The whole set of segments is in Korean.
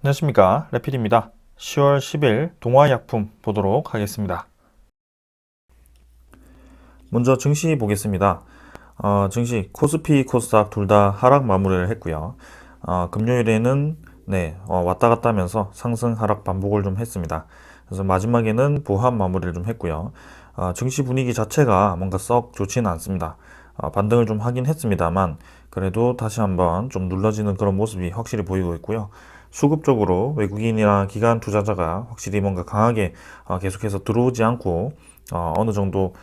안녕하십니까, 레필입니다. 10월 10일 동아약품 보도록 하겠습니다. 먼저 증시 보겠습니다. 증시 코스피, 코스닥 둘 다 하락 마무리를 했고요. 금요일에는 왔다 갔다 하면서 상승 하락 반복을 좀 했습니다. 그래서 마지막에는 보합 마무리를 좀 했고요. 증시 분위기 자체가 뭔가 썩 좋지는 않습니다. 반등을 좀 하긴 했습니다만 그래도 다시 한번 좀 눌러지는 그런 모습이 확실히 보이고 있고요. 수급적으로 외국인이나 기관 투자자가 확실히 뭔가 강하게 계속해서 들어오지 않고 어느 정도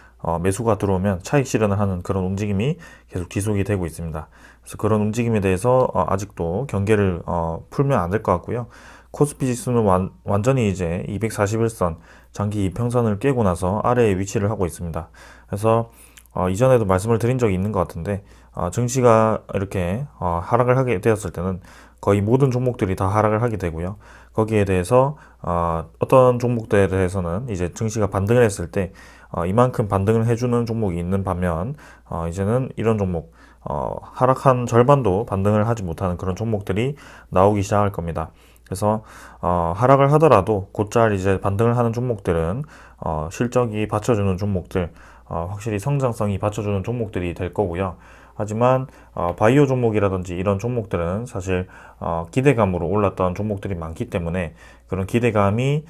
매수가 들어오면 차익 실현을 하는 그런 움직임이 계속 지속이 되고 있습니다. 그래서 그런 움직임에 대해서 아직도 경계를 풀면 안 될 것 같고요. 코스피 지수는 완전히 이제 241선 장기 이평선을 깨고 나서 아래에 위치를 하고 있습니다. 그래서 이전에도 말씀을 드린 적이 있는 것 같은데 증시가 이렇게 하락을 하게 되었을 때는 거의 모든 종목들이 다 하락을 하게 되고요. 거기에 대해서 어떤 종목들에 대해서는 이제 증시가 반등을 했을 때 이만큼 반등을 해주는 종목이 있는 반면 이제는 이런 종목 하락한 절반도 반등을 하지 못하는 그런 종목들이 나오기 시작할 겁니다. 그래서 하락을 하더라도 곧잘 이제 반등을 하는 종목들은 실적이 받쳐주는 종목들, 확실히 성장성이 받쳐주는 종목들이 될 거고요. 하지만 바이오 종목이라든지 이런 종목들은 사실 기대감으로 올랐던 종목들이 많기 때문에 그런 기대감이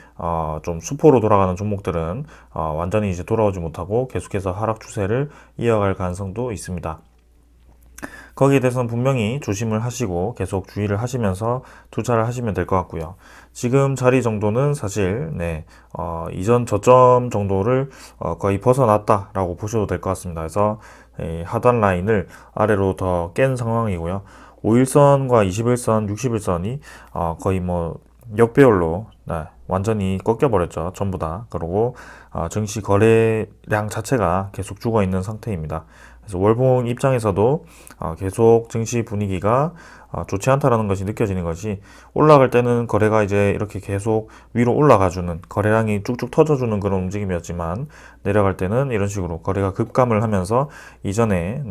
좀 수포로 돌아가는 종목들은 완전히 이제 돌아오지 못하고 계속해서 하락 추세를 이어갈 가능성도 있습니다. 거기에 대해서는 분명히 조심을 하시고 계속 주의를 하시면서 투자를 하시면 될 것 같고요. 지금 자리 정도는 사실 이전 저점 정도를 거의 벗어났다라고 보셔도 될 것 같습니다. 그래서 하단 라인을 아래로 더 깬 상황이고요. 5일선과 21선, 60일선이 거의 뭐 역배열로 완전히 꺾여버렸죠. 전부 다. 그리고 증시 거래량 자체가 계속 죽어 있는 상태입니다. 그래서 월봉 입장에서도 계속 증시 분위기가 좋지 않다라는 것이 느껴지는 것이, 올라갈 때는 거래가 이제 이렇게 계속 위로 올라가주는, 거래량이 쭉쭉 터져주는 그런 움직임이었지만 내려갈 때는 이런 식으로 거래가 급감을 하면서 이전에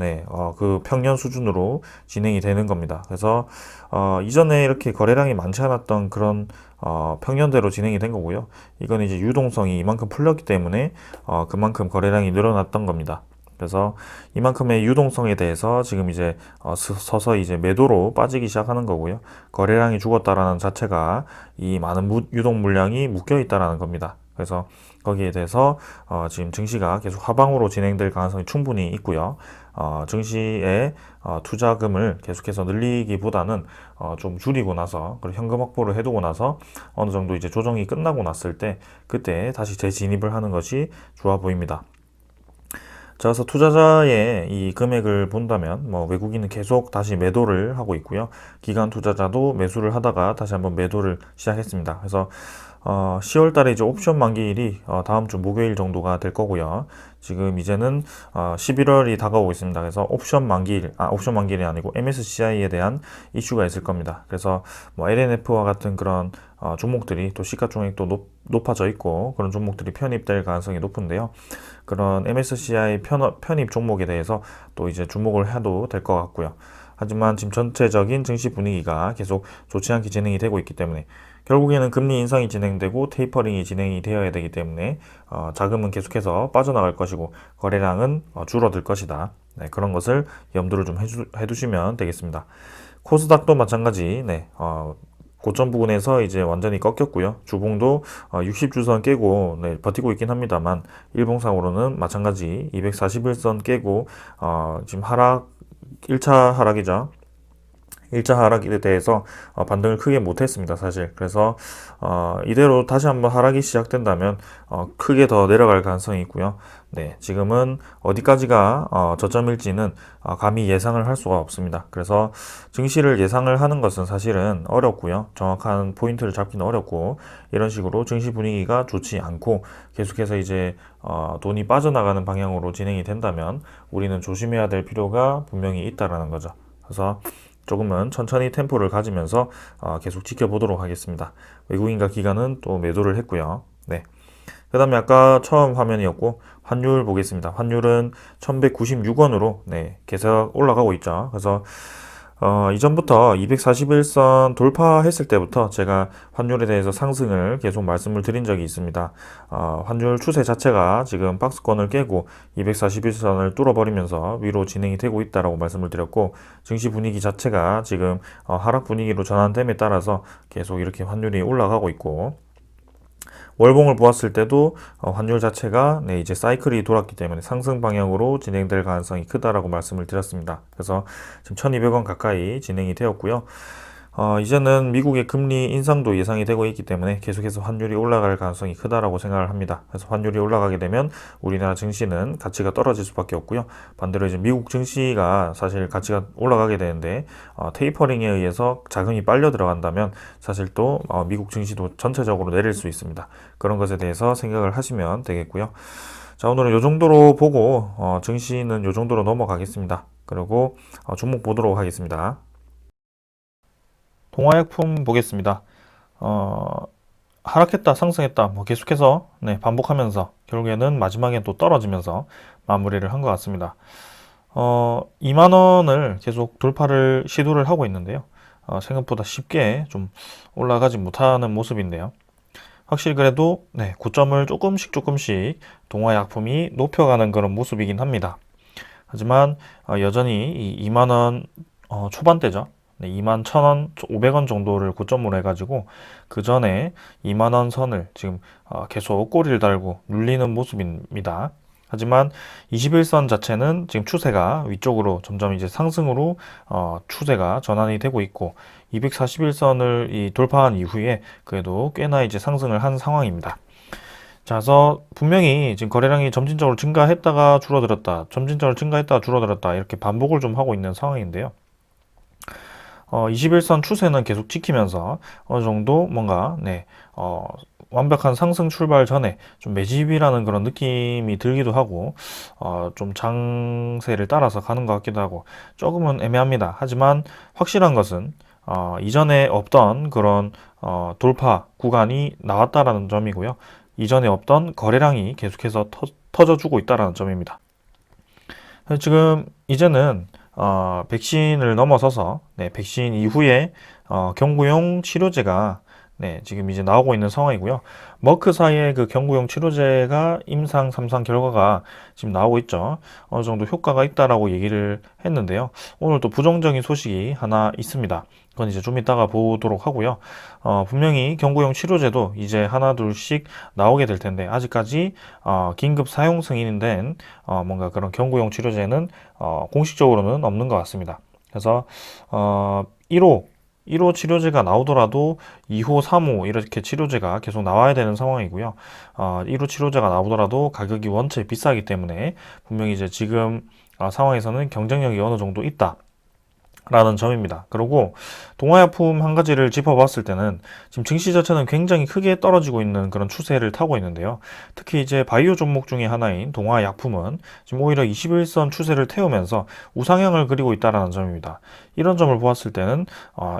그 평년 수준으로 진행이 되는 겁니다. 그래서 이전에 이렇게 거래량이 많지 않았던 그런 평년대로 진행이 된 거고요. 이건 이제 유동성이 이만큼 풀렸기 때문에 그만큼 거래량이 늘어났던 겁니다. 그래서 이만큼의 유동성에 대해서 지금 이제 서서히 이제 매도로 빠지기 시작하는 거고요. 거래량이 죽었다라는 자체가 이 많은 유동 물량이 묶여 있다라는 겁니다. 그래서 거기에 대해서 지금 증시가 계속 하방으로 진행될 가능성이 충분히 있고요. 증시의 투자금을 계속해서 늘리기보다는 좀 줄이고 나서, 그리고 현금 확보를 해두고 나서 어느 정도 이제 조정이 끝나고 났을 때 그때 다시 재진입을 하는 것이 좋아 보입니다. 자, 그래서 투자자의 이 금액을 본다면 외국인은 계속 다시 매도를 하고 있고요. 기관 투자자도 매수를 하다가 다시 한번 매도를 시작했습니다. 그래서 10월 달에 이제 옵션 만기일이 다음 주 목요일 정도가 될 거고요. 지금 이제는 11월이 다가오고 있습니다. 그래서 옵션 만기일이 아니고 MSCI에 대한 이슈가 있을 겁니다. 그래서 LNF와 같은 그런 종목들이 또 시가총액도 높아져 있고 그런 종목들이 편입될 가능성이 높은데요. 그런 MSCI 편입 종목에 대해서 또 이제 주목을 해도 될 것 같고요. 하지만 지금 전체적인 증시 분위기가 계속 좋지 않게 진행이 되고 있기 때문에 결국에는 금리 인상이 진행되고 테이퍼링이 진행이 되어야 되기 때문에 자금은 계속해서 빠져나갈 것이고 거래량은 줄어들 것이다. 그런 것을 염두를 좀 해두시면 되겠습니다. 코스닥도 마찬가지 고점 부근에서 이제 완전히 꺾였고요. 주봉도 60주선 깨고 버티고 있긴 합니다만 일봉상으로는 마찬가지 241선 깨고 지금 1차 하락이죠. 1차 하락에 대해서 반등을 크게 못했습니다, 사실. 그래서 이대로 다시 한번 하락이 시작된다면 크게 더 내려갈 가능성이 있고요. 지금은 어디까지가 저점일지는 감히 예상을 할 수가 없습니다. 그래서 증시를 예상을 하는 것은 사실은 어렵고요. 정확한 포인트를 잡기는 어렵고, 이런 식으로 증시 분위기가 좋지 않고 계속해서 이제 돈이 빠져나가는 방향으로 진행이 된다면 우리는 조심해야 될 필요가 분명히 있다라는 거죠. 그래서 조금은 천천히 템포를 가지면서 계속 지켜보도록 하겠습니다. 외국인과 기관은 또 매도를 했고요. 그 다음에 아까 처음 화면이었고 환율 보겠습니다. 환율은 1196원으로 계속 올라가고 있죠. 그래서 이전부터 241선 돌파했을 때부터 제가 환율에 대해서 상승을 계속 말씀을 드린 적이 있습니다. 환율 추세 자체가 지금 박스권을 깨고 241선을 뚫어버리면서 위로 진행이 되고 있다라고 말씀을 드렸고, 증시 분위기 자체가 지금 하락 분위기로 전환됨에 따라서 계속 이렇게 환율이 올라가고 있고, 월봉을 보았을 때도 환율 자체가 이제 사이클이 돌았기 때문에 상승 방향으로 진행될 가능성이 크다라고 말씀을 드렸습니다. 그래서 지금 1200원 가까이 진행이 되었고요. 이제는 미국의 금리 인상도 예상이 되고 있기 때문에 계속해서 환율이 올라갈 가능성이 크다라고 생각을 합니다. 그래서 환율이 올라가게 되면 우리나라 증시는 가치가 떨어질 수밖에 없고요. 반대로 이제 미국 증시가 사실 가치가 올라가게 되는데, 테이퍼링에 의해서 자금이 빨려 들어간다면 사실 또 미국 증시도 전체적으로 내릴 수 있습니다. 그런 것에 대해서 생각을 하시면 되겠고요. 자, 오늘은 이 정도로 보고 증시는 이 정도로 넘어가겠습니다. 그리고 종목 보도록 하겠습니다. 동화약품 보겠습니다. 하락했다, 상승했다, 뭐 계속해서 반복하면서 결국에는 마지막엔 또 떨어지면서 마무리를 한 것 같습니다. 2만 원을 계속 돌파를 시도를 하고 있는데요. 생각보다 쉽게 좀 올라가지 못하는 모습인데요. 확실히 그래도 고점을 조금씩 동화약품이 높여가는 그런 모습이긴 합니다. 하지만 여전히 이 2만 원 초반대죠. 2만 1,000원, 500원 정도를 고점으로 해가지고 그 전에 2만 원 선을 지금 계속 꼬리를 달고 눌리는 모습입니다. 하지만 21선 자체는 지금 추세가 위쪽으로 점점 이제 상승으로 추세가 전환이 되고 있고, 241선을 돌파한 이후에 그래도 꽤나 이제 상승을 한 상황입니다. 자, 그래서 분명히 지금 거래량이 점진적으로 증가했다가 줄어들었다, 점진적으로 증가했다가 줄어들었다, 이렇게 반복을 좀 하고 있는 상황인데요. 21선 추세는 계속 지키면서 어느 정도 뭔가 완벽한 상승 출발 전에 좀 매집이라는 그런 느낌이 들기도 하고, 좀 장세를 따라서 가는 것 같기도 하고 조금은 애매합니다. 하지만 확실한 것은 이전에 없던 그런 돌파 구간이 나왔다라는 점이고요. 이전에 없던 거래량이 계속해서 터져주고 있다라는 점입니다. 지금 이제는 백신을 넘어서서 백신 이후에 경구용 치료제가 지금 이제 나오고 있는 상황이고요. 머크사의 그 경구용 치료제가 임상 3상 결과가 지금 나오고 있죠. 어느 정도 효과가 있다라고 얘기를 했는데요. 오늘 또 부정적인 소식이 하나 있습니다. 그건 이제 좀 이따가 보도록 하고요. 분명히 경구용 치료제도 이제 하나 둘씩 나오게 될 텐데, 아직까지 긴급 사용 승인이 된 뭔가 그런 경구용 치료제는 공식적으로는 없는 것 같습니다. 그래서 1호 치료제가 나오더라도 2호, 3호 이렇게 치료제가 계속 나와야 되는 상황이고요. 1호 치료제가 나오더라도 가격이 원체 비싸기 때문에 분명히 이제 지금 상황에서는 경쟁력이 어느 정도 있다 라는 점입니다. 그리고 동화약품 한 가지를 짚어봤을 때는 지금 증시 자체는 굉장히 크게 떨어지고 있는 그런 추세를 타고 있는데요. 특히 이제 바이오 종목 중에 하나인 동화약품은 지금 오히려 21선 추세를 태우면서 우상향을 그리고 있다는 점입니다. 이런 점을 보았을 때는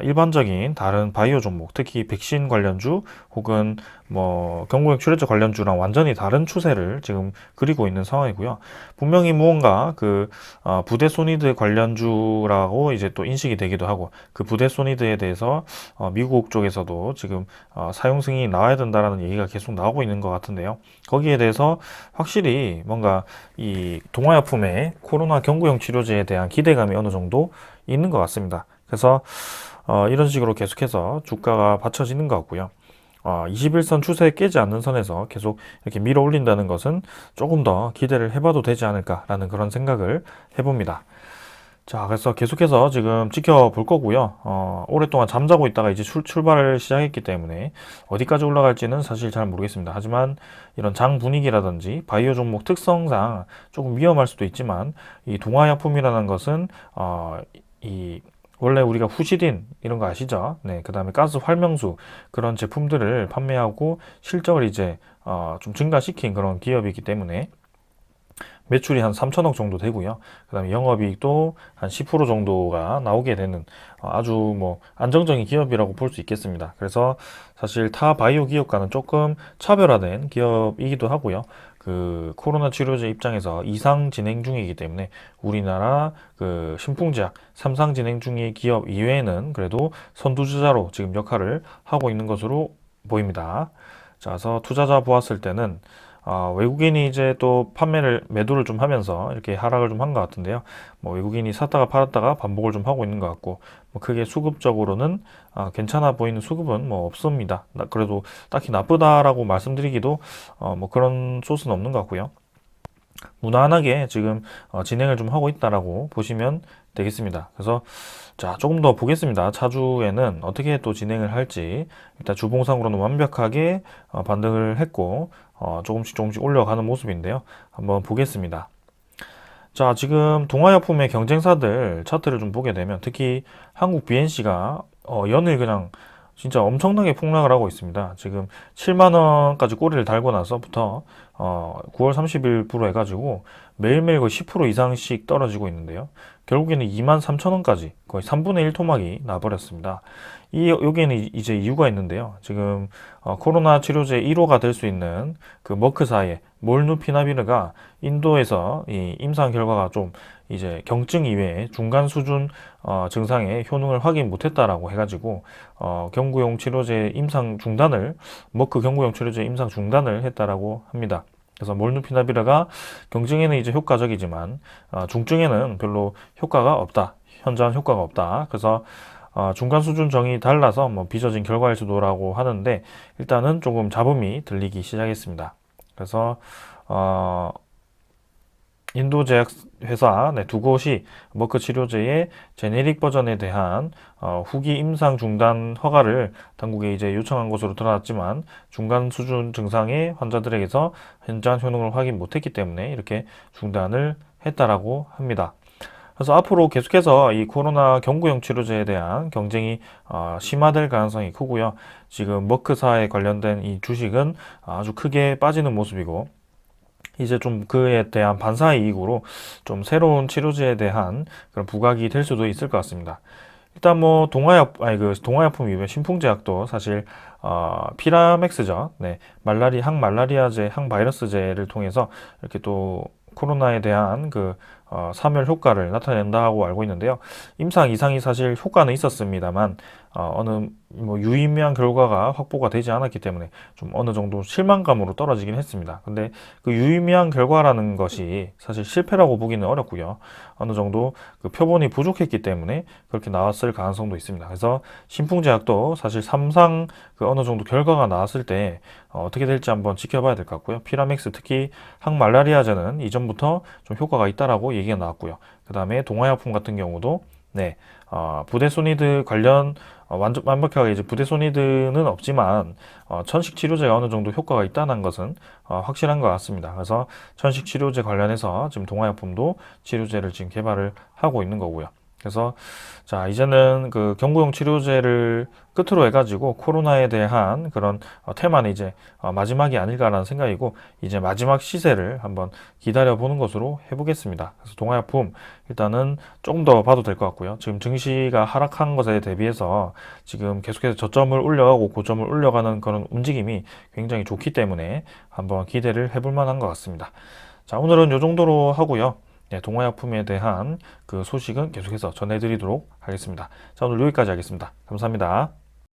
일반적인 다른 바이오 종목, 특히 백신 관련주 혹은 뭐 경구용 치료제 관련주랑 완전히 다른 추세를 지금 그리고 있는 상황이고요. 분명히 무언가 그 부대소니드 관련주라고 이제 또 인식이 되기도 하고, 그 부대소니드에 대해서 미국 쪽에서도 지금 사용 승인이 나와야 된다라는 얘기가 계속 나오고 있는 것 같은데요. 거기에 대해서 확실히 뭔가 이 동화약품의 코로나 경구용 치료제에 대한 기대감이 어느 정도 있는 것 같습니다. 그래서 이런 식으로 계속해서 주가가 받쳐지는 것 같고요. 21선 추세에 깨지 않는 선에서 계속 이렇게 밀어 올린다는 것은 조금 더 기대를 해봐도 되지 않을까라는 그런 생각을 해봅니다. 자, 그래서 계속해서 지금 지켜볼 거고요. 오랫동안 잠자고 있다가 이제 출발을 시작했기 때문에 어디까지 올라갈지는 사실 잘 모르겠습니다. 하지만 이런 장 분위기라든지 바이오 종목 특성상 조금 위험할 수도 있지만, 이 동화약품이라는 것은 원래 우리가 후시딘 이런 거 아시죠? 그 다음에 가스 활명수 그런 제품들을 판매하고 실적을 이제 좀 증가시킨 그런 기업이기 때문에 매출이 한 3천억 정도 되고요. 그 다음에 영업이익도 한 10% 정도가 나오게 되는 아주 뭐 안정적인 기업이라고 볼 수 있겠습니다. 그래서 사실 타 바이오 기업과는 조금 차별화된 기업이기도 하고요. 그 코로나 치료제 입장에서 2상 진행 중이기 때문에 우리나라 그 신풍제약 3상 진행 중의 기업 이외에는 그래도 선두주자로 지금 역할을 하고 있는 것으로 보입니다. 자, 그래서 투자자 보았을 때는 외국인이 이제 또 매도를 좀 하면서 이렇게 하락을 좀 한 것 같은데요. 뭐 외국인이 샀다가 팔았다가 반복을 좀 하고 있는 것 같고, 뭐 크게 수급적으로는 괜찮아 보이는 수급은 뭐 없습니다. 그래도 딱히 나쁘다라고 말씀드리기도 뭐 그런 소스는 없는 것 같고요. 무난하게 지금 진행을 좀 하고 있다라고 보시면 되겠습니다. 그래서 자, 조금 더 보겠습니다. 차주에는 어떻게 또 진행을 할지. 일단 주봉상으로는 완벽하게 반등을 했고 조금씩 올려가는 모습인데요. 한번 보겠습니다. 자, 지금 동아약품의 경쟁사들 차트를 좀 보게 되면 특히 한국 BNC가 연일 그냥 진짜 엄청나게 폭락을 하고 있습니다. 지금 7만 원까지 꼬리를 달고 나서부터 9월 30일부로 해가지고 매일매일 거의 10% 이상씩 떨어지고 있는데요. 결국에는 2만 3천 원까지 거의 3분의 1 토막이 나버렸습니다. 여기에는 이제 이유가 있는데요. 지금 코로나 치료제 1호가 될 수 있는 그 머크사의 몰누피나비르가 인도에서 이 임상 결과가 좀 이제 경증 이외에 중간 수준 증상의 효능을 확인 못했다라고 해가지고 경구용 치료제 임상 중단을 머크 경구용 치료제 임상 중단을 했다라고 합니다. 그래서 몰누피나비르가 경증에는 이제 효과적이지만 중증에는 별로 효과가 없다. 현저한 효과가 없다. 그래서 중간 수준 정이 달라서 뭐 빚어진 결과일 수도라고 하는데 일단은 조금 잡음이 들리기 시작했습니다. 그래서 인도 제약회사 두 곳이 머크 치료제의 제네릭 버전에 대한 후기 임상 중단 허가를 당국에 이제 요청한 것으로 드러났지만 중간 수준 증상의 환자들에게서 현저한 효능을 확인 못했기 때문에 이렇게 중단을 했다라고 합니다. 그래서 앞으로 계속해서 이 코로나 경구용 치료제에 대한 경쟁이 심화될 가능성이 크고요. 지금 머크사에 관련된 이 주식은 아주 크게 빠지는 모습이고 이제 좀 그에 대한 반사이익으로 좀 새로운 치료제에 대한 그런 부각이 될 수도 있을 것 같습니다. 일단 뭐 동화약품 이외에 신풍제약도 사실 피라맥스죠. 네, 항말라리아제, 항바이러스제를 통해서 이렇게 또 코로나에 대한 그 사멸 효과를 나타낸다고 알고 있는데요. 임상 이상이 사실 효과는 있었습니다만 어느 뭐 유의미한 결과가 확보가 되지 않았기 때문에 좀 어느 정도 실망감으로 떨어지긴 했습니다. 근데 그 유의미한 결과라는 것이 사실 실패라고 보기는 어렵고요. 어느 정도 그 표본이 부족했기 때문에 그렇게 나왔을 가능성도 있습니다. 그래서 신풍제약도 사실 3상 그 어느 정도 결과가 나왔을 때 어떻게 될지 한번 지켜봐야 될 것 같고요. 피라맥스 특히 항말라리아제는 이전부터 좀 효과가 있다라고 얘기가 나왔고요. 그 다음에 동화약품 같은 경우도 네, 부데소니드 관련 완벽하게 이제 부데소니드는 없지만 천식 치료제가 어느 정도 효과가 있다는 것은 확실한 것 같습니다. 그래서 천식 치료제 관련해서 지금 동화약품도 치료제를 지금 개발을 하고 있는 거고요. 그래서 자, 이제는 그 경구용 치료제를 끝으로 해가지고 코로나에 대한 그런 테마는 이제 마지막이 아닐까라는 생각이고 이제 마지막 시세를 한번 기다려 보는 것으로 해보겠습니다. 그래서 동아약품 일단은 조금 더 봐도 될 것 같고요. 지금 증시가 하락한 것에 대비해서 지금 계속해서 저점을 올려가고 고점을 올려가는 그런 움직임이 굉장히 좋기 때문에 한번 기대를 해볼 만한 것 같습니다. 자, 오늘은 이 정도로 하고요. 네, 동화약품에 대한 그 소식은 계속해서 전해드리도록 하겠습니다. 자, 오늘 여기까지 하겠습니다. 감사합니다.